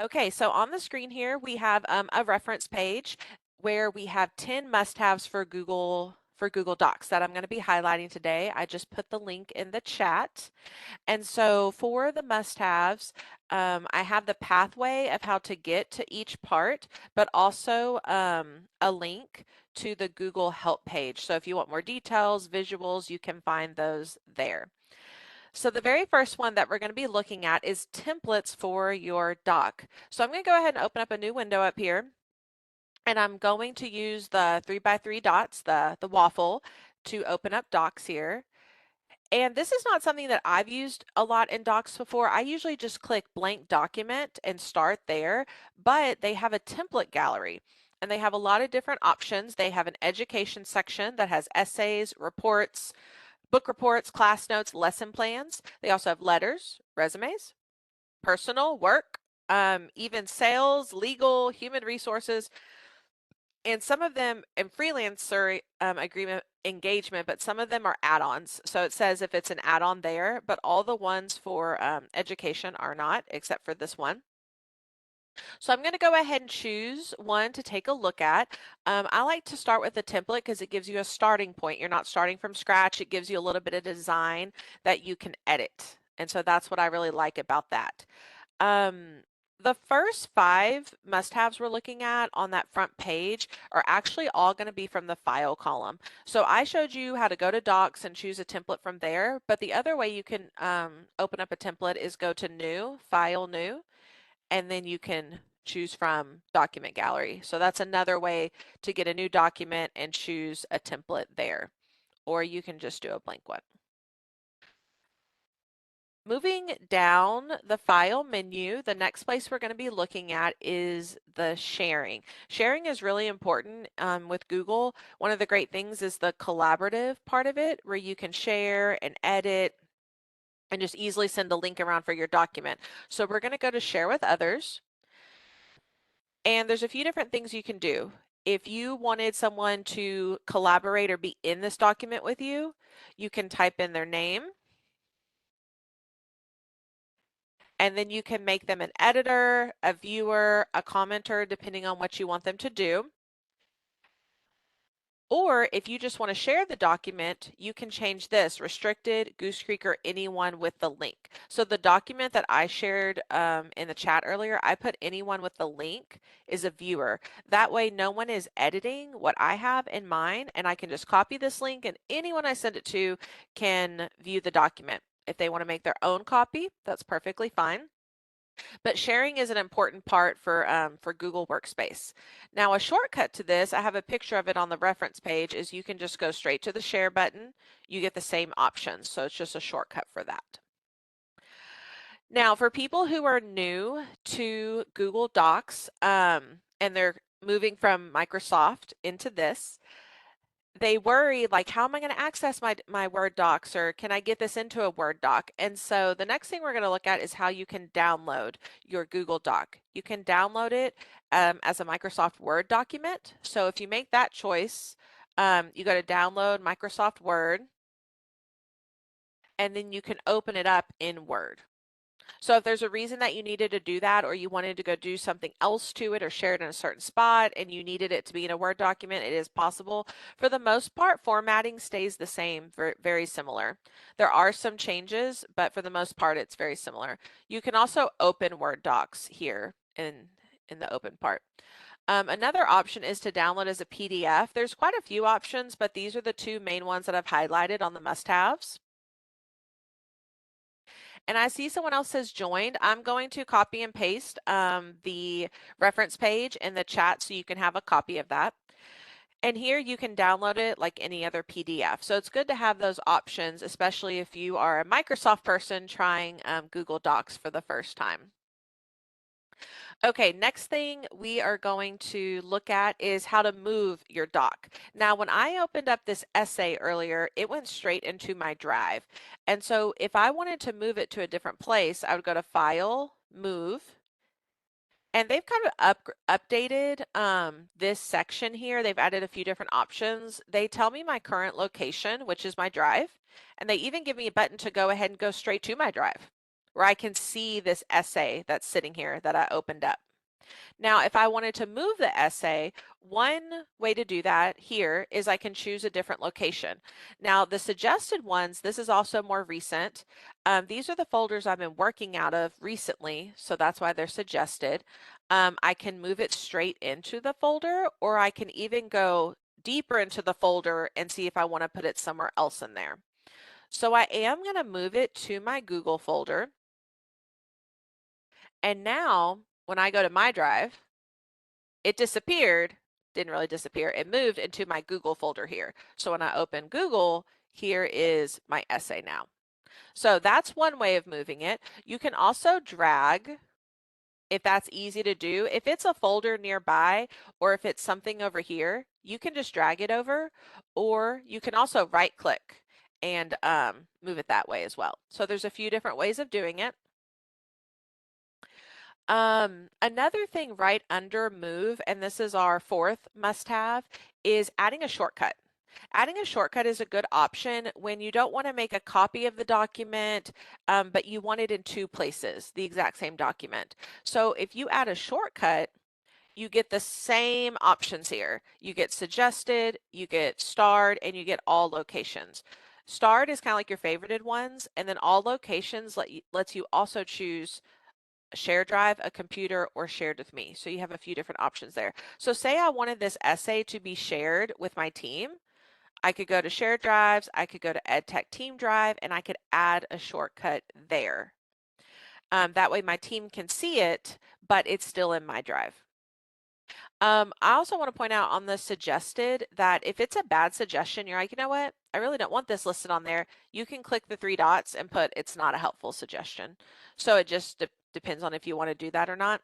Okay, so on the screen here, we have a reference page where we have 10 must-haves for Google Docs that I'm going to be highlighting today. I just put the link in the chat. And so for the must-haves, I have the pathway of how to get to each part, but also a link to the Google Help page. So if you want more details, visuals, you can find those there. So the very first one that we're going to be looking at is templates for your doc. So I'm going to go ahead and open up a new window up here, and I'm going to use the 3x3 dots, the waffle, to open up docs here. And this is not something that I've used a lot in docs before. I usually just click blank document and start there, but they have a template gallery. And they have a lot of different options. They have an education section that has essays, reports, book reports, class notes, lesson plans. They also have letters, resumes, personal, work, even sales, legal, human resources, and some of them and freelancer agreement engagement, but some of them are add-ons. So it says if it's an add-on there, but all the ones for education are not, except for this one. So I'm going to go ahead and choose one to take a look at. I like to start with a template because it gives you a starting point. You're not starting from scratch. It gives you a little bit of design that you can edit. And so that's what I really like about that. The first 5 must-haves we're looking at on that front page are actually all going to be from the file column. So I showed you how to go to Docs and choose a template from there, but the other way you can open up a template is go to New, File, New, and then you can choose from Document Gallery. So that's another way to get a new document and choose a template there, or you can just do a blank one. Moving down the file menu, the next place we're going to be looking at is the sharing. Sharing is really important with Google. One of the great things is the collaborative part of it, where you can share and edit and just easily send a link around for your document. So we're going to go to share with others. And there's a few different things you can do. If you wanted someone to collaborate or be in this document with you, you can type in their name, and then you can make them an editor, a viewer, a commenter, depending on what you want them to do. Or if you just want to share the document, you can change this, restricted, Goose Creek, or anyone with the link. So the document that I shared in the chat earlier, I put anyone with the link is a viewer. That way no one is editing what I have in mine, and I can just copy this link and anyone I send it to can view the document. If they want to make their own copy, that's perfectly fine. But sharing is an important part for Google Workspace. Now, a shortcut to this, I have a picture of it on the reference page, is you can just go straight to the share button. You get the same options, so it's just a shortcut for that. Now, for people who are new to Google Docs and they're moving from Microsoft into this, they worry like, how am I going to access my Word docs, or can I get this into a Word doc? And so the next thing we're going to look at is how you can download your Google Doc. You can download it as a Microsoft Word document. So if you make that choice, you go to download Microsoft Word, and then you can open it up in Word. So if there's a reason that you needed to do that, or you wanted to go do something else to it or share it in a certain spot and you needed it to be in a Word document, it is possible. For the most part, formatting stays the same, very similar. There are some changes, but for the most part, it's very similar. You can also open Word docs here in the open part. Another option is to download as a PDF. There's quite a few options, but these are the 2 main ones that I've highlighted on the must-haves. And I see someone else has joined. I'm going to copy and paste the reference page in the chat so you can have a copy of that. And here you can download it like any other PDF. So it's good to have those options, especially if you are a Microsoft person trying Google Docs for the first time. Okay, next thing we are going to look at is how to move your doc. Now, when I opened up this essay earlier, it went straight into my drive. And so if I wanted to move it to a different place, I would go to File, Move, and they've kind of updated this section here. They've added a few different options. They tell me my current location, which is my drive, and they even give me a button to go ahead and go straight to my drive. where I can see this essay that's sitting here that I opened up. Now, if I wanted to move the essay, one way to do that here is I can choose a different location. Now, the suggested ones, this is also more recent. These are the folders I've been working out of recently, so that's why they're suggested. I can move it straight into the folder, or I can even go deeper into the folder and see if I want to put it somewhere else in there. So I am going to move it to my Google folder. And now when I go to my drive, it disappeared, didn't really disappear, it moved into my Google folder here. So when I open Google, here is my essay now. So that's one way of moving it. You can also drag, if that's easy to do. If it's a folder nearby, or if it's something over here, you can just drag it over, or you can also right click and move it that way as well. So there's a few different ways of doing it. Another thing right under move, and this is our fourth must-have, is adding a shortcut. Adding a shortcut is a good option when you don't want to make a copy of the document, but you want it in two places, the exact same document. So if you add a shortcut, you get the same options here. You get suggested, you get starred, and you get all locations. Starred is kind of like your favorited ones, and then all locations lets you also choose a shared drive, a computer, or shared with me. So you have a few different options there. So say I wanted this essay to be shared with my team. I could go to shared drives, I could go to EdTech team drive, and I could add a shortcut there. That way my team can see it, but it's still in my drive. I also want to point out on the suggested that if it's a bad suggestion, you're like, you know what, I really don't want this listed on there, you can click the three dots and put it's not a helpful suggestion. So it just depends on if you want to do that or not.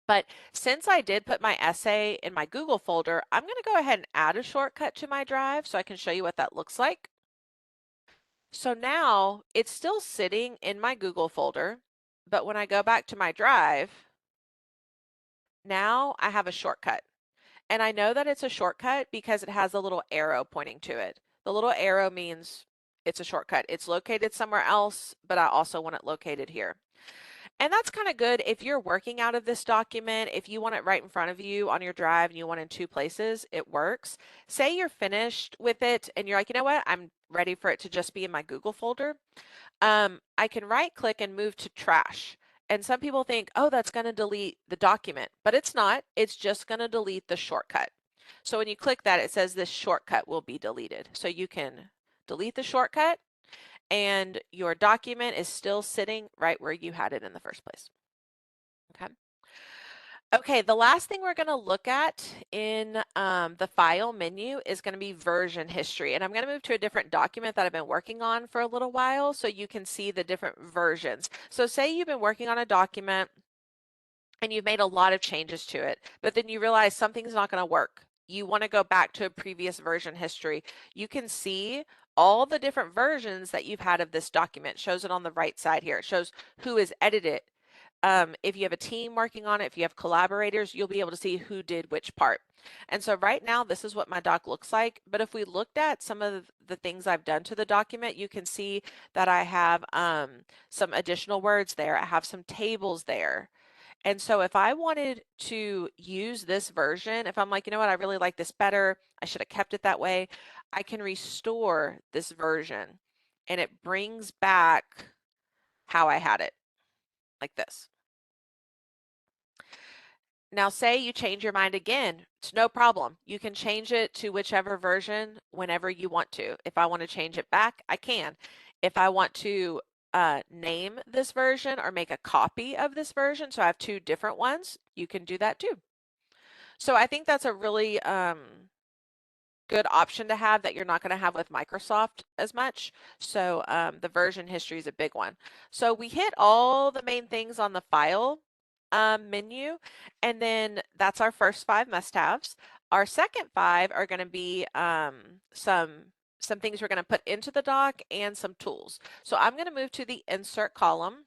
But since I did put my essay in my Google folder, I'm going to go ahead and add a shortcut to my drive so I can show you what that looks like. So now it's still sitting in my Google folder, but when I go back to my drive, now I have a shortcut. And I know that it's a shortcut because it has a little arrow pointing to it. The little arrow means it's a shortcut. It's located somewhere else, but I also want it located here. And that's kind of good if you're working out of this document. If you want it right in front of you on your drive and you want it in two places, it works. Say you're finished with it and you're like, you know what, I'm ready for it to just be in my Google folder. I can right click and move to trash. And some people think, oh, that's going to delete the document, but it's not. It's just going to delete the shortcut. So when you click that, it says this shortcut will be deleted. So you can delete the shortcut and your document is still sitting right where you had it in the first place. Okay. Okay, the last thing we're going to look at in the file menu is going to be version history. And I'm going to move to a different document that I've been working on for a little while so you can see the different versions. So say you've been working on a document and you've made a lot of changes to it, but then you realize something's not going to work. You want to go back to a previous version history. You can see all the different versions that you've had of this document. It shows it on the right side here. It shows who has edited it. If you have a team working on it, if you have collaborators, you'll be able to see who did which part. And so right now, this is what my doc looks like. But if we looked at some of the things I've done to the document, you can see that I have some additional words there. I have some tables there. And so if I wanted to use this version, if I'm like, you know what, I really like this better, I should have kept it that way, I can restore this version and it brings back how I had it, like this. Now say you change your mind again, it's no problem. You can change it to whichever version whenever you want to. If I want to change it back, I can. If I want to name this version or make a copy of this version, so I have two different ones, you can do that too. So I think that's a really good option to have that you're not going to have with Microsoft as much. So the version history is a big one. So we hit all the main things on the file menu, and then that's our first 5 must-haves. Our second 5 are going to be some things we're going to put into the doc and some tools. So I'm going to move to the insert column.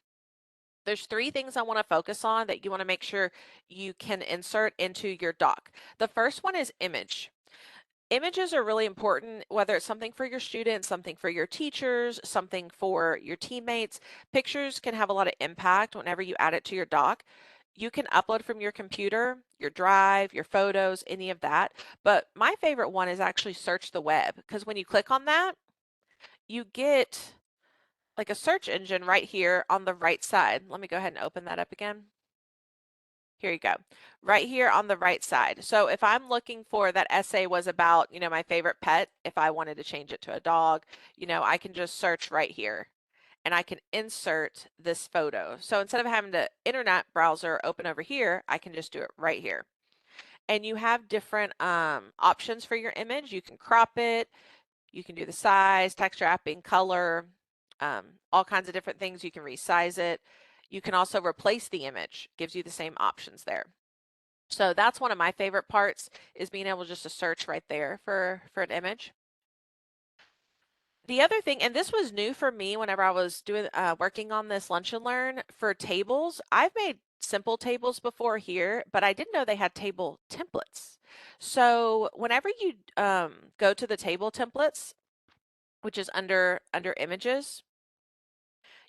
There's 3 things I want to focus on that you want to make sure you can insert into your doc. The first one is image. Images are really important, whether it's something for your students, something for your teachers, something for your teammates. Pictures can have a lot of impact whenever you add it to your doc. You can upload from your computer, your drive, your photos, any of that. But my favorite one is actually search the web, because when you click on that, you get like a search engine right here on the right side. Let me go ahead and open that up again. Here you go. Right here on the right side. So if I'm looking for that essay was about, my favorite pet, if I wanted to change it to a dog, I can just search right here and I can insert this photo. So instead of having the internet browser open over here, I can just do it right here. And you have different options for your image. You can crop it, you can do the size, texture wrapping, color, all kinds of different things. You can resize it. You can also replace the image, gives you the same options there. So that's one of my favorite parts, is being able just to search right there for an image. The other thing, and this was new for me whenever I was doing working on this Lunch and Learn for tables. I've made simple tables before here, but I didn't know they had table templates. So whenever you go to the table templates, which is under images,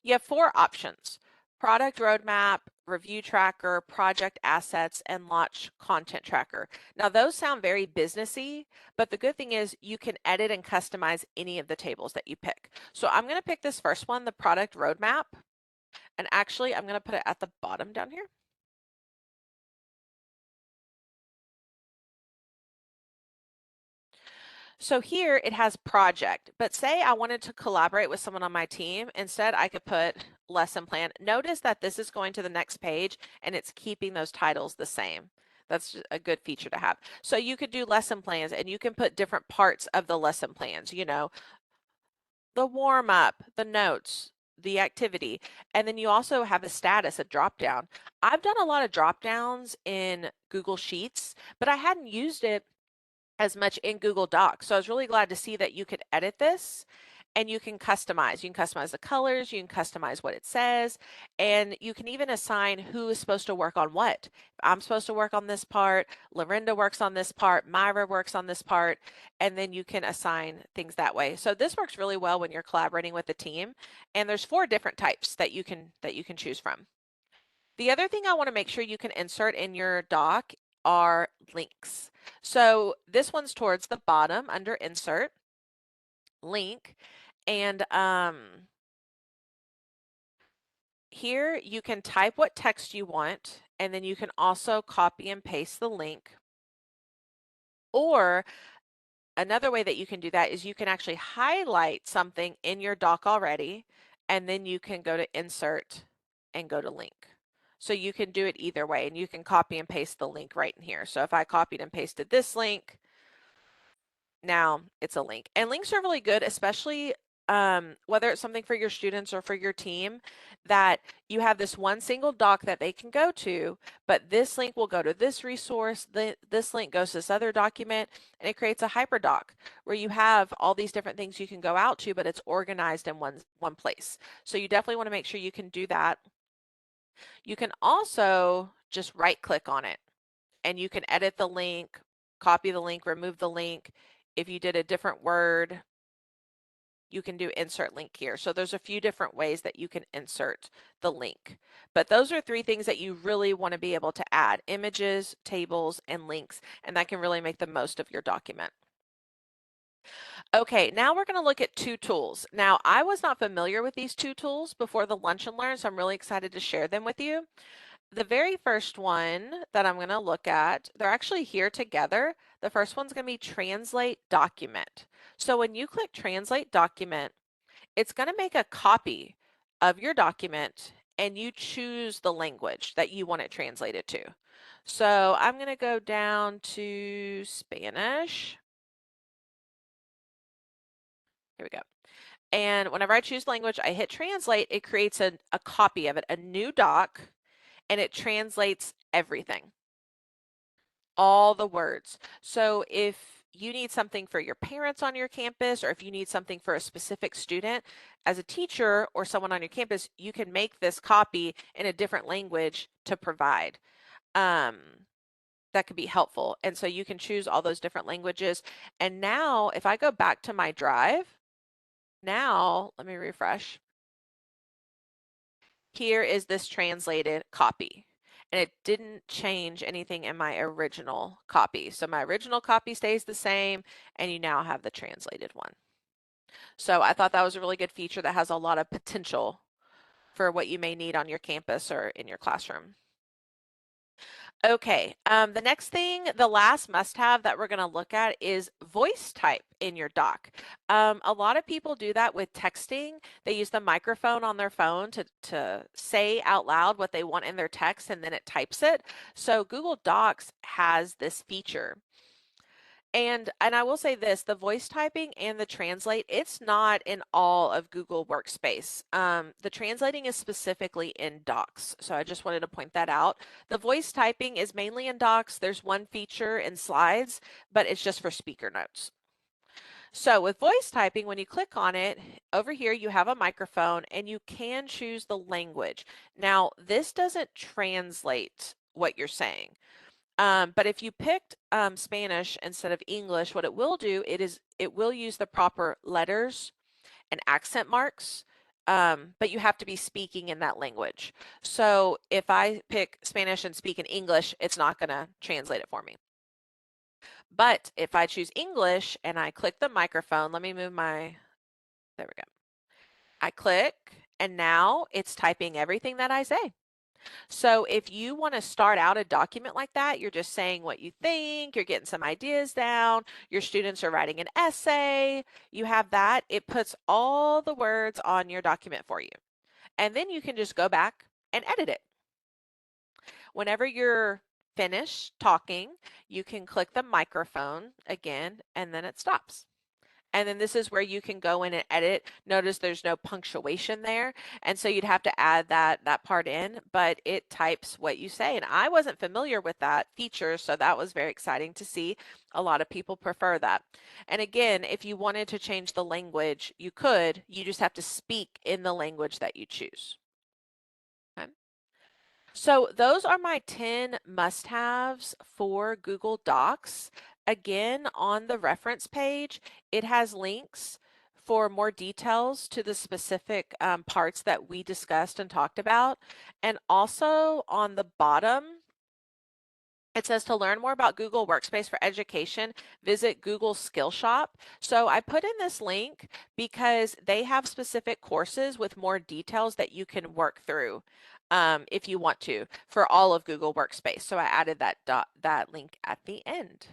you have four options: product roadmap, review tracker, project assets, and launch content tracker. Now, those sound very businessy, but the good thing is you can edit and customize any of the tables that you pick. So I'm going to pick this first one, the product roadmap, and actually I'm going to put it at the bottom down here. So here it has project, but say I wanted to collaborate with someone on my team, instead I could put lesson plan. Notice that this is going to the next page and it's keeping those titles the same. That's a good feature to have. So you could do lesson plans and you can put different parts of the lesson plans, the warm up, the notes, the activity, and then you also have a status, a drop down. I've done a lot of drop downs in Google Sheets, but I hadn't used it as much in Google Docs. So I was really glad to see that you could edit this and you can customize. You can customize the colors, you can customize what it says, and you can even assign who is supposed to work on what. I'm supposed to work on this part, Lorinda works on this part, Myra works on this part, and then you can assign things that way. So this works really well when you're collaborating with a team, and there's 4 different types that you can choose from. The other thing I want to make sure you can insert in your doc are links. So this one's towards the bottom under insert, link, and here you can type what text you want, and then you can also copy and paste the link. Or another way that you can do that is you can actually highlight something in your doc already, and then you can go to insert and go to link. So you can do it either way, and you can copy and paste the link right in here. So if I copied and pasted this link, now it's a link. And links are really good, especially whether it's something for your students or for your team, that you have this one single doc that they can go to, but this link will go to this resource, this link goes to this other document, and it creates a hyperdoc where you have all these different things you can go out to, but it's organized in one place. So you definitely want to make sure you can do that. You can also just right click on it and you can edit the link, copy the link, remove the link. If you did a different word, you can do insert link here. So there's a few different ways that you can insert the link. But those are 3 things that you really want to be able to add: images, tables, and links, and that can really make the most of your document. Okay, now we're going to look at 2 tools. Now, I was not familiar with these 2 tools before the Lunch and Learn, so I'm really excited to share them with you. The very first one that I'm going to look at, they're actually here together. The first one's going to be Translate Document. So when you click Translate Document, it's going to make a copy of your document and you choose the language that you want it translated to. So I'm going to go down to Spanish. Here we go. And whenever I choose language, I hit translate, it creates a copy of it, a new doc, and it translates everything, all the words. So if you need something for your parents on your campus, or if you need something for a specific student, as a teacher or someone on your campus, you can make this copy in a different language to provide. Um, that could be helpful. And so you can choose all those different languages. And now if I go back to my drive, now let me refresh. Here is this translated copy. And it didn't change anything in my original copy. So my original copy stays the same, and you now have the translated one. So I thought that was a really good feature that has a lot of potential for what you may need on your campus or in your classroom. Okay, the next thing, the last must-have that we're going to look at is voice type in your doc. A lot of people do that with texting. They use the microphone on their phone to say out loud what they want in their text, and then it types it. So Google Docs has this feature. And I will say this, the voice typing and the translate, it's not in all of Google Workspace. The translating is specifically in Docs. So I just wanted to point that out. The voice typing is mainly in Docs. There's one feature in Slides, but it's just for speaker notes. So with voice typing, when you click on it, over here you have a microphone and you can choose the language. Now, this doesn't translate what you're saying. But if you picked Spanish instead of English, what it will do, it will use the proper letters and accent marks, but you have to be speaking in that language. So if I pick Spanish and speak in English, it's not going to translate it for me. But if I choose English and I click the microphone, let me move my, there we go. I click, and now it's typing everything that I say. So if you want to start out a document like that, you're just saying what you think, you're getting some ideas down, your students are writing an essay, you have that, it puts all the words on your document for you. And then you can just go back and edit it. Whenever you're finished talking, you can click the microphone again, and then it stops. And then this is where you can go in and edit. Notice there's no punctuation there. And so you'd have to add that part in, but it types what you say. And I wasn't familiar with that feature, so that was very exciting to see. A lot of people prefer that. And again, if you wanted to change the language, you could. You just have to speak in the language that you choose. Okay. So those are my 10 must-haves for Google Docs. Again, on the reference page, it has links for more details to the specific parts that we discussed and talked about. And also on the bottom, it says to learn more about Google Workspace for Education, visit Google Skillshop. So I put in this link because they have specific courses with more details that you can work through if you want to for all of Google Workspace. So I added that link at the end.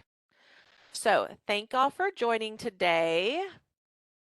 So thank y'all for joining today.